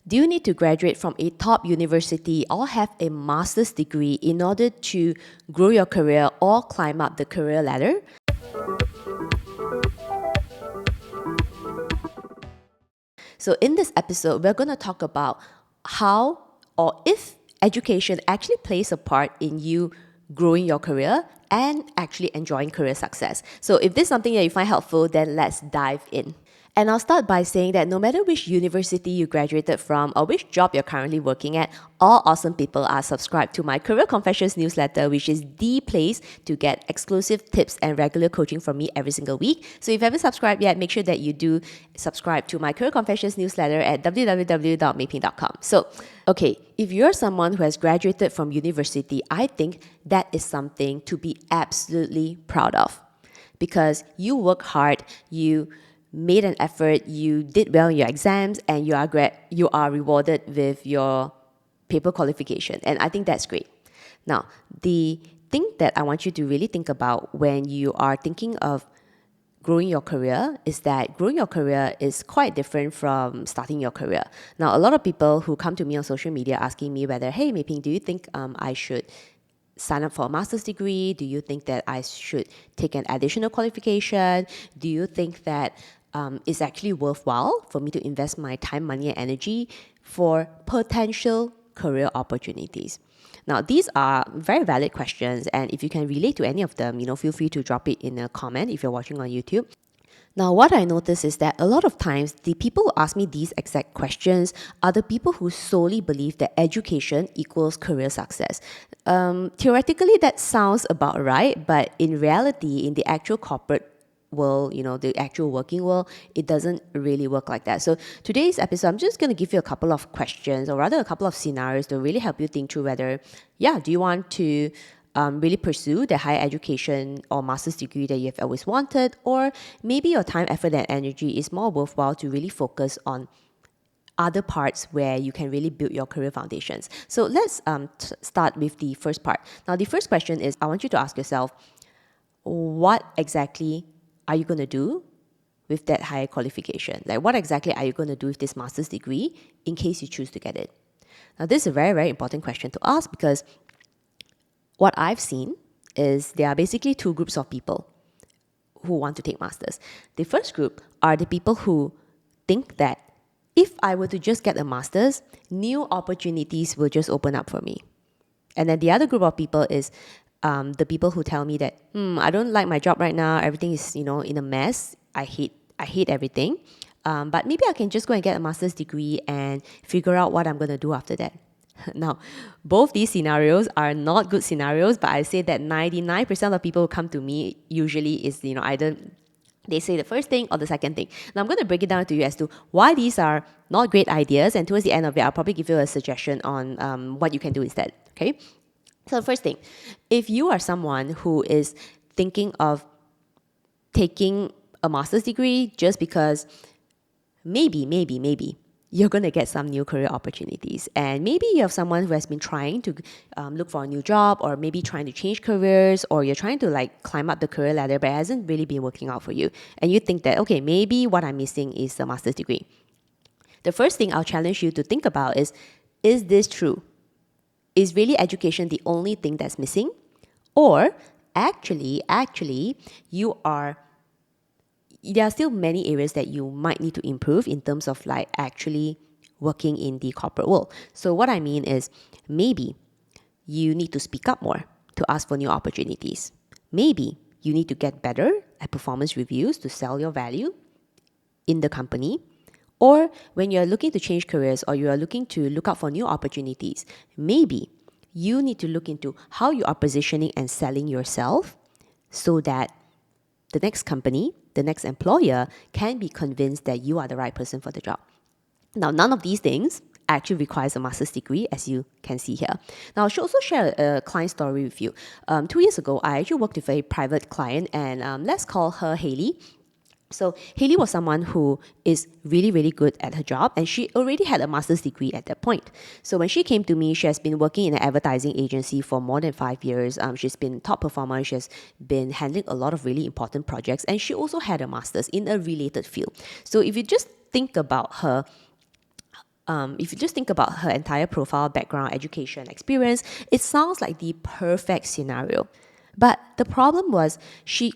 Do you need to graduate from a top university or have a master's degree in order to grow your career or climb up the career ladder? So in this episode, we're going to talk about how or if education actually plays a part in you growing your career and actually enjoying career success. So if this is something that you find helpful, then let's dive in. And I'll start by saying that no matter which university you graduated from or which job you're currently working at, all awesome people are subscribed to my Career Confessions newsletter, which is the place to get exclusive tips and regular coaching from me every single week. So if you haven't subscribed yet, make sure that you do subscribe to my Career Confessions newsletter at www.meiping.com. So, okay, if you're someone who has graduated from university, I think that is something to be absolutely proud of because you work hard, you made an effort, you did well in your exams, and you are rewarded with your paper qualification. And I think that's great. Now, the thing that I want you to really think about when you are thinking of growing your career is that growing your career is quite different from starting your career. Now, a lot of people who come to me on social media asking me whether, hey, Meiping, do you think I should sign up for a master's degree? Do you think that I should take an additional qualification? Do you think that it's actually worthwhile for me to invest my time, money, and energy for potential career opportunities? Now, these are very valid questions, and if you can relate to any of them, feel free to drop it in a comment if you're watching on YouTube. Now, what I notice is that a lot of times, the people who ask me these exact questions are the people who solely believe that education equals career success. Theoretically, that sounds about right, but in reality, in the actual corporate world, the actual working world, it doesn't really work like that. So today's episode, I'm just going to give you a couple of questions, or rather a couple of scenarios to really help you think through whether, do you want to really pursue the higher education or master's degree that you've always wanted, or maybe your time, effort, and energy is more worthwhile to really focus on other parts where you can really build your career foundations. So let's start with the first part. Now, the first question is, I want you to ask yourself, what exactly are you going to do with that higher qualification? Like, what exactly are you going to do with this master's degree in case you choose to get it? Now, this is a very, very important question to ask because what I've seen is there are basically two groups of people who want to take masters. The first group are the people who think that if I were to just get a master's, new opportunities will just open up for me. And then the other group of people is the people who tell me that, I don't like my job right now. Everything is, in a mess. I hate everything. But maybe I can just go and get a master's degree and figure out what I'm going to do after that. Now, both these scenarios are not good scenarios, but I say that 99% of people who come to me usually is, either they say the first thing or the second thing. Now, I'm going to break it down to you as to why these are not great ideas. And towards the end of it, I'll probably give you a suggestion on what you can do instead. Okay? So the first thing, if you are someone who is thinking of taking a master's degree just because maybe you're going to get some new career opportunities, and maybe you have someone who has been trying to look for a new job, or maybe trying to change careers, or you're trying to climb up the career ladder, but it hasn't really been working out for you, and you think that, okay, maybe what I'm missing is the master's degree. The first thing I'll challenge you to think about is this true? Is really education the only thing that's missing? Or actually, there are still many areas that you might need to improve in terms of actually working in the corporate world. So what I mean is, maybe you need to speak up more to ask for new opportunities. Maybe you need to get better at performance reviews to sell your value in the company. Or when you're looking to change careers, or you are looking to look out for new opportunities, maybe you need to look into how you are positioning and selling yourself so that the next company, the next employer can be convinced that you are the right person for the job. Now, none of these things actually requires a master's degree, as you can see here. Now, I should also share a client story with you. 2 years ago, I actually worked with a private client, and let's call her Haley. So Haley was someone who is really, really good at her job, and she already had a master's degree at that point. So when she came to me, she has been working in an advertising agency for more than 5 years. She's been top performer. She has been handling a lot of really important projects, and she also had a master's in a related field. So if you just think about her if you just think about her entire profile, background, education, experience, it sounds like the perfect scenario. But the problem was she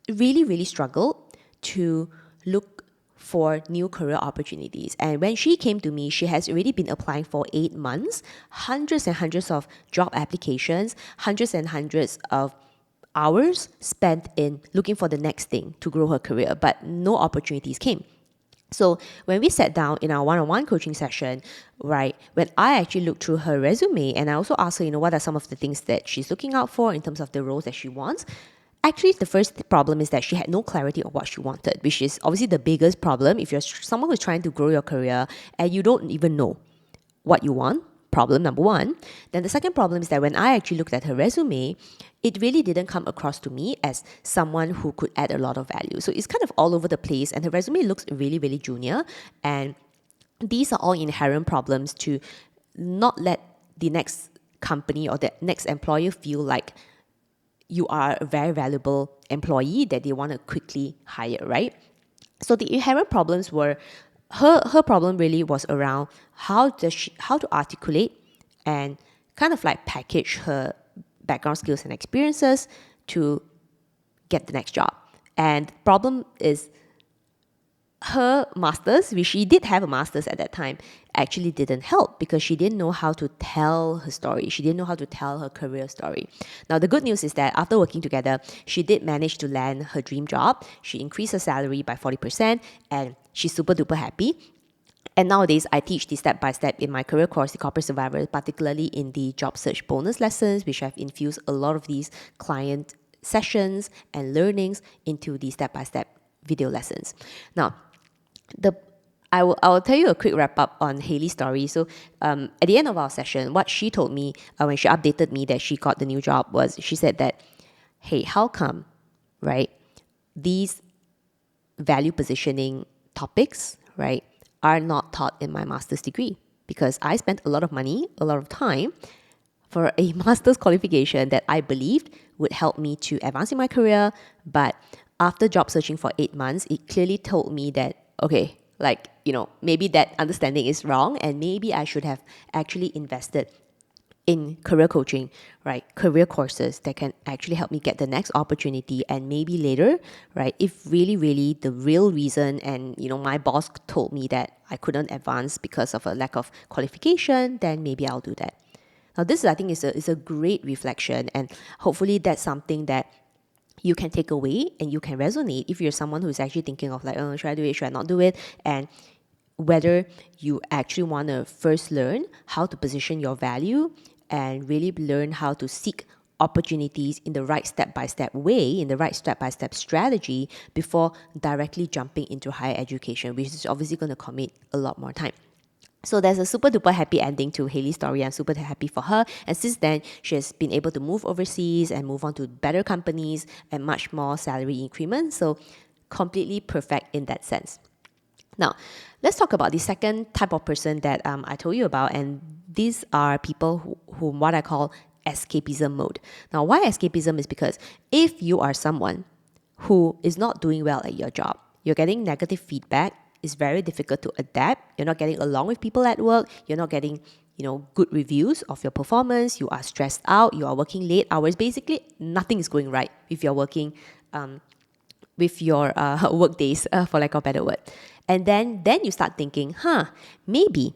really, really struggled to look for new career opportunities. And when she came to me, she has already been applying for 8 months, hundreds and hundreds of job applications, hundreds and hundreds of hours spent in looking for the next thing to grow her career, but no opportunities came. So when we sat down in our one-on-one coaching session, right, when I actually looked through her resume and I also asked her, what are some of the things that she's looking out for in terms of the roles that she wants, actually the first problem is that she had no clarity of what she wanted, which is obviously the biggest problem if you're someone who's trying to grow your career and you don't even know what you want. Problem number one. Then the second problem is that when I actually looked at her resume, it really didn't come across to me as someone who could add a lot of value. So it's kind of all over the place, and her resume looks really, really junior. And these are all inherent problems to not let the next company or the next employer feel like you are a very valuable employee that they want to quickly hire, right? So the inherent problems were her problem really was around how to articulate and kind of like package her background skills and experiences to get the next job. And the problem is her master's, which she did have a master's at that time, actually didn't help because she didn't know how to tell her story. She didn't know how to tell her career story. Now, the good news is that after working together, she did manage to land her dream job. She increased her salary by 40% and she's super duper happy. And nowadays, I teach the step-by-step in my career course, The Corporate Survivor, particularly in the job search bonus lessons, which I've infused a lot of these client sessions and learnings into the step-by-step video lessons. Now, I will tell you a quick wrap up on Haley's story. So at the end of our session, what she told me when she updated me that she got the new job was she said that, hey, how come, right, these value positioning topics, right, are not taught in my master's degree? Because I spent a lot of money, a lot of time for a master's qualification that I believed would help me to advance in my career. But after job searching for 8 months, it clearly told me that, okay, maybe that understanding is wrong and maybe I should have actually invested in career coaching, right? Career courses that can actually help me get the next opportunity. And maybe later, right, if really, really the real reason and, my boss told me that I couldn't advance because of a lack of qualification, then maybe I'll do that. Now, this, I think, is a great reflection, and hopefully that's something that you can take away and you can resonate if you're someone who's actually thinking of like, oh, should I do it, should I not do it? And whether you actually want to first learn how to position your value and really learn how to seek opportunities in the right step-by-step way, in the right step-by-step strategy before directly jumping into higher education, which is obviously going to commit a lot more time. So there's a super duper happy ending to Haley's story. I'm super happy for her. And since then, she has been able to move overseas and move on to better companies and much more salary increments. So completely perfect in that sense. Now, let's talk about the second type of person that I told you about. And these are people who what I call escapism mode. Now, why escapism is because if you are someone who is not doing well at your job, you're getting negative feedback, it's very difficult to adapt. You're not getting along with people at work. You're not getting, good reviews of your performance. You are stressed out. You are working late hours. Basically, nothing is going right if you're working with your work days, for lack of a better word. And then you start thinking, maybe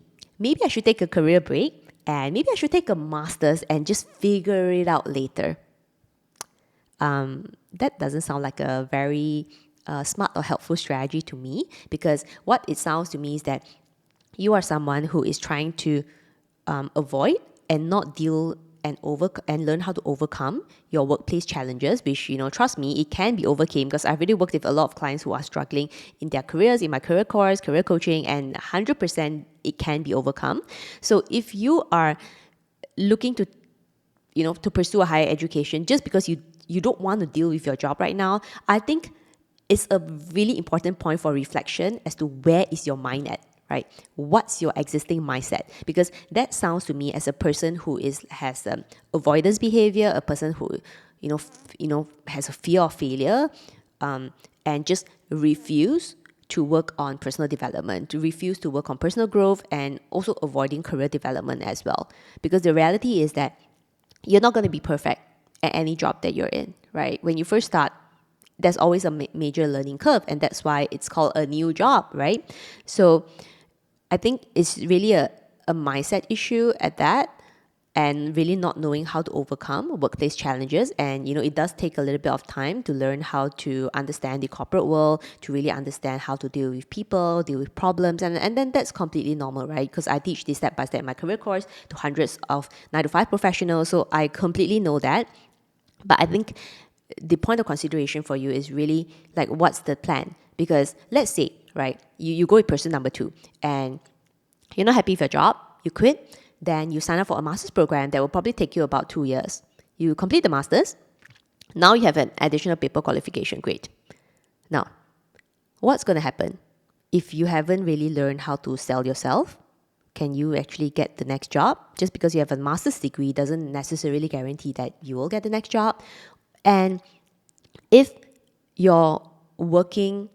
I should take a career break and maybe I should take a master's and just figure it out later. That doesn't sound like a very smart or helpful strategy to me, because what it sounds to me is that you are someone who is trying to avoid and not deal and learn how to overcome your workplace challenges, which, trust me, it can be overcame, because I've really worked with a lot of clients who are struggling in their careers, in my career course, career coaching, and 100% it can be overcome. So if you are looking to, to pursue a higher education just because you don't want to deal with your job right now, I think it's a really important point for reflection as to where is your mind at, right? What's your existing mindset? Because that sounds to me as a person who has avoidance behavior, a person who, has a fear of failure, and just refuse to work on personal development, to refuse to work on personal growth, and also avoiding career development as well. Because the reality is that you're not going to be perfect at any job that you're in, right? When you first start, there's always a major learning curve, and that's why it's called a new job, right? So I think it's really a mindset issue at that, and really not knowing how to overcome workplace challenges. And it does take a little bit of time to learn how to understand the corporate world, to really understand how to deal with people, deal with problems, and then that's completely normal, right? Because I teach this step by step in my career course to hundreds of 9 to 5 professionals, so I completely know that. But I think the point of consideration for you is really like, what's the plan? Because let's say, right, you go with person number 2, and you're not happy with your job, you quit, then you sign up for a master's program that will probably take you about 2 years. You complete the master's, now you have an additional paper qualification, great. Now, what's going to happen? If you haven't really learned how to sell yourself, can you actually get the next job? Just because you have a master's degree doesn't necessarily guarantee that you will get the next job. And if your working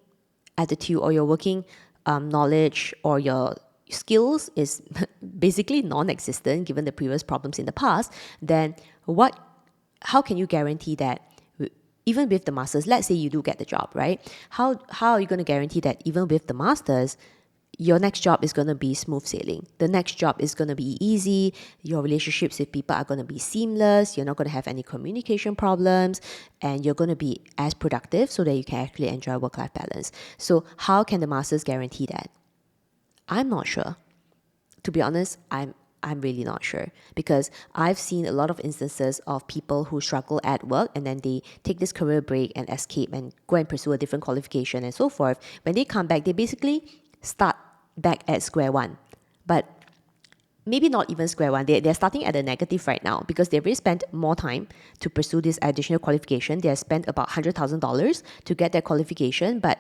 attitude or your working knowledge or your skills is basically non-existent given the previous problems in the past, then how can you guarantee that even with the masters, let's say you do get the job, right? How are you going to guarantee that even with the masters, your next job is going to be smooth sailing? The next job is going to be easy. Your relationships with people are going to be seamless. You're not going to have any communication problems, and you're going to be as productive so that you can actually enjoy work-life balance. So how can the masters guarantee that? I'm not sure. To be honest, I'm really not sure, because I've seen a lot of instances of people who struggle at work and then they take this career break and escape and go and pursue a different qualification and so forth. When they come back, they basically start back at square one. But maybe not even square one. They're starting at a negative right now because they've already spent more time to pursue this additional qualification. They have spent about $100,000 to get their qualification, but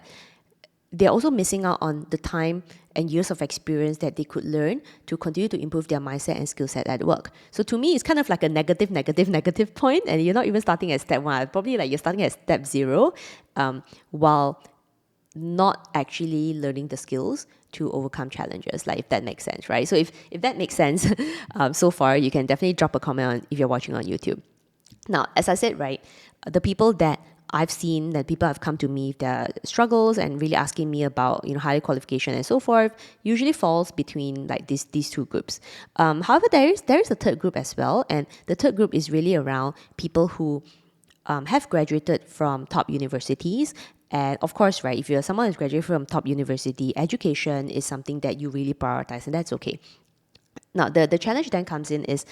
they're also missing out on the time and years of experience that they could learn to continue to improve their mindset and skill set at work. So to me, it's kind of like a negative point, and you're not even starting at step 1. Probably like you're starting at step 0, while not actually learning the skills to overcome challenges, like, if that makes sense, right? So if that makes sense so far, you can definitely drop a comment on if you're watching on YouTube. Now, as I said, right, the people that I've seen, that people have come to me with their struggles and really asking me about, higher qualification and so forth, usually falls between like these two groups. However, there is a third group as well, and the third group is really around people who have graduated from top universities. And of course, right, if you're someone who's graduated from top university, education is something that you really prioritize, and that's okay. Now, the challenge then comes in is,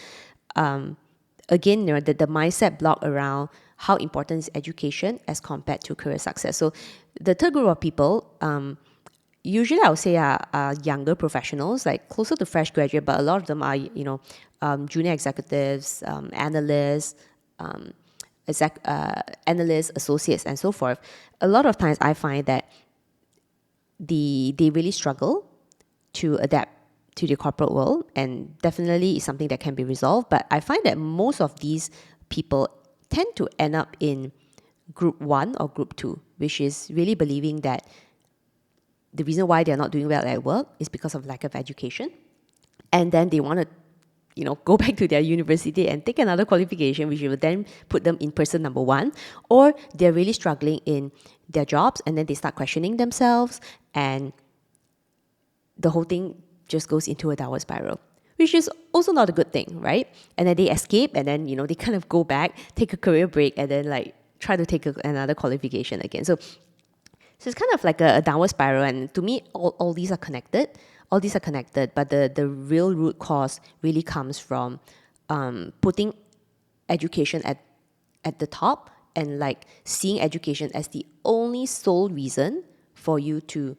again, the mindset block around how important is education as compared to career success. So the third group of people, usually I would say are younger professionals, like closer to fresh graduate, but a lot of them are, junior executives, analysts, analysts, associates, and so forth. A lot of times I find that they really struggle to adapt to the corporate world, and definitely is something that can be resolved. But I find that most of these people tend to end up in group 1 or group 2, which is really believing that the reason why they're not doing well at work is because of lack of education. And then they want to, go back to their university and take another qualification, which will then put them in person number 1. Or they're really struggling in their jobs, and then they start questioning themselves, and the whole thing just goes into a downward spiral, which is also not a good thing, right? And then they escape, and then, they kind of go back, take a career break, and then like try to take another qualification again. So it's kind of like a downward spiral. And to me, all these are connected. All these are connected, but the real root cause really comes from putting education at the top, and like seeing education as the only sole reason for you to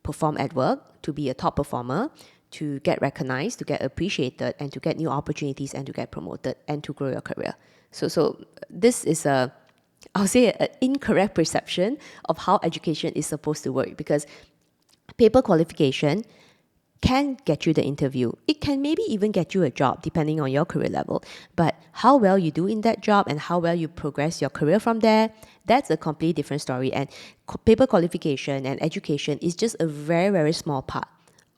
perform at work, to be a top performer, to get recognized, to get appreciated, and to get new opportunities, and to get promoted, and to grow your career. So this is I'll say an incorrect perception of how education is supposed to work, because paper qualification can get you the interview. It can maybe even get you a job depending on your career level. But how well you do in that job and how well you progress your career from there, that's a completely different story. And paper qualification and education is just a very, very small part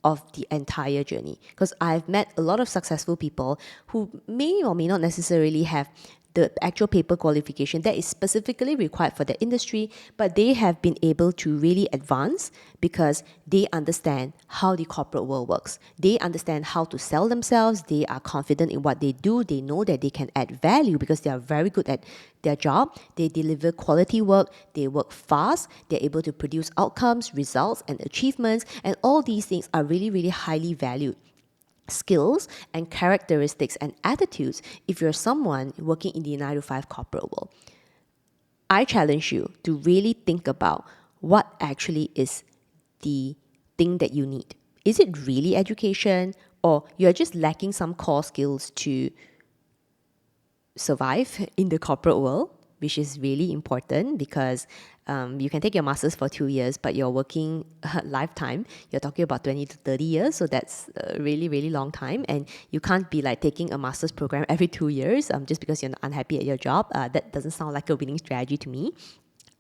of the entire journey. Because I've met a lot of successful people who may or may not necessarily have the actual paper qualification that is specifically required for the industry, but they have been able to really advance because they understand how the corporate world works. They understand how to sell themselves. They are confident in what they do. They know that they can add value because they are very good at their job. They deliver quality work. They work fast. They're able to produce outcomes, results, and achievements. And all these things are really, really highly valued skills and characteristics and attitudes if you're someone working in the 9 to 5 corporate world. I challenge you to really think about what actually is the thing that you need. Is it really education, or you're just lacking some core skills to survive in the corporate world, which is really important because you can take your master's for 2 years, but you're working lifetime. You're talking about 20 to 30 years, so that's a really, really long time. And you can't be like taking a master's program every 2 years just because you're unhappy at your job. That doesn't sound like a winning strategy to me.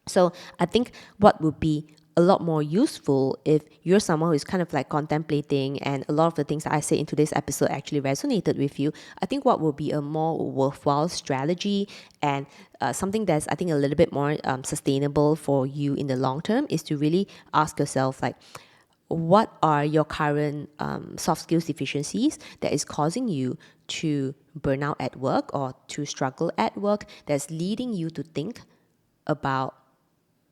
So I think what would be a lot more useful if you're someone who is kind of like contemplating, and a lot of the things that I say in today's episode actually resonated with you. I think what will be a more worthwhile strategy and something that's, I think, a little bit more sustainable for you in the long term is to really ask yourself, like, what are your current soft skills deficiencies that is causing you to burn out at work or to struggle at work, that's leading you to think about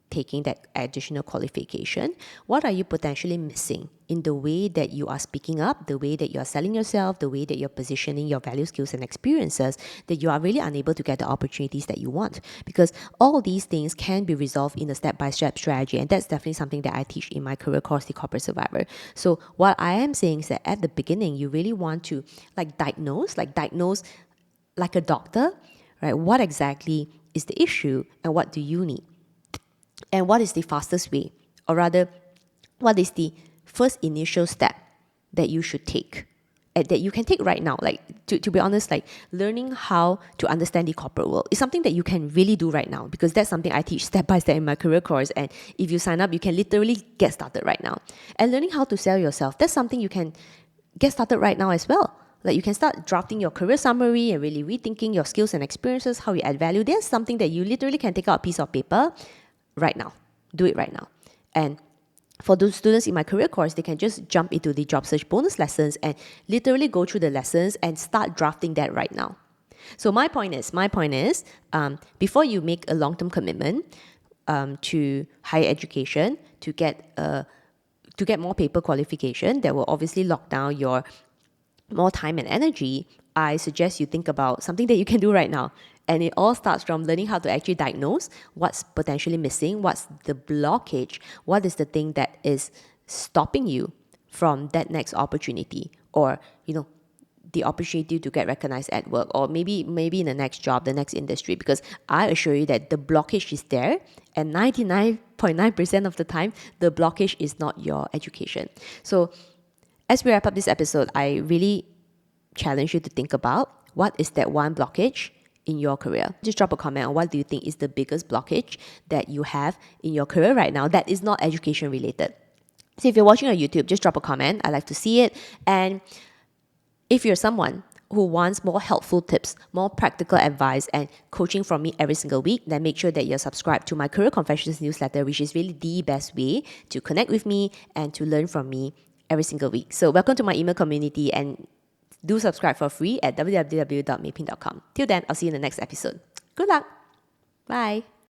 taking that additional qualification? What are you potentially missing in the way that you are speaking up, the way that you are selling yourself, the way that you're positioning your value, skills, and experiences, that you are really unable to get the opportunities that you want? Because all these things can be resolved in a step-by-step strategy, and that's definitely something that I teach in my career course, The Corporate Survivor. So what I am saying is that at the beginning, you really want to diagnose like a doctor, right? What exactly is the issue and what do you need? And what is the fastest way? Or rather, what is the first initial step that you should take? That you can take right now? Like, to be honest, like learning how to understand the corporate world is something that you can really do right now, because that's something I teach step by step in my career course. And if you sign up, you can literally get started right now. And learning how to sell yourself, that's something you can get started right now as well. Like, you can start drafting your career summary and really rethinking your skills and experiences, how you add value. There's something that you literally can take out a piece of paper right now. Do it right now. And for those students in my career course, they can just jump into the job search bonus lessons and literally go through the lessons and start drafting that right now. So my point is, before you make a long-term commitment to higher education, to get more paper qualification that will obviously lock down your more time and energy, I suggest you think about something that you can do right now. And it all starts from learning how to actually diagnose what's potentially missing, what's the blockage, what is the thing that is stopping you from that next opportunity, or, the opportunity to get recognized at work, or maybe in the next job, the next industry. Because I assure you that the blockage is there, and 99.9% of the time, the blockage is not your education. So as we wrap up this episode, I really challenge you to think about what is that one blockage in your career. Just drop a comment on what do you think is the biggest blockage that you have in your career right now that is not education related. So if you're watching on YouTube, just drop a comment. I like to see it. And if you're someone who wants more helpful tips, more practical advice, and coaching from me every single week, then make sure that you're subscribed to my Career Confessions newsletter, which is really the best way to connect with me and to learn from me every single week. So welcome to my email community, and do subscribe for free at www.mapin.com. Till then, I'll see you in the next episode. Good luck. Bye.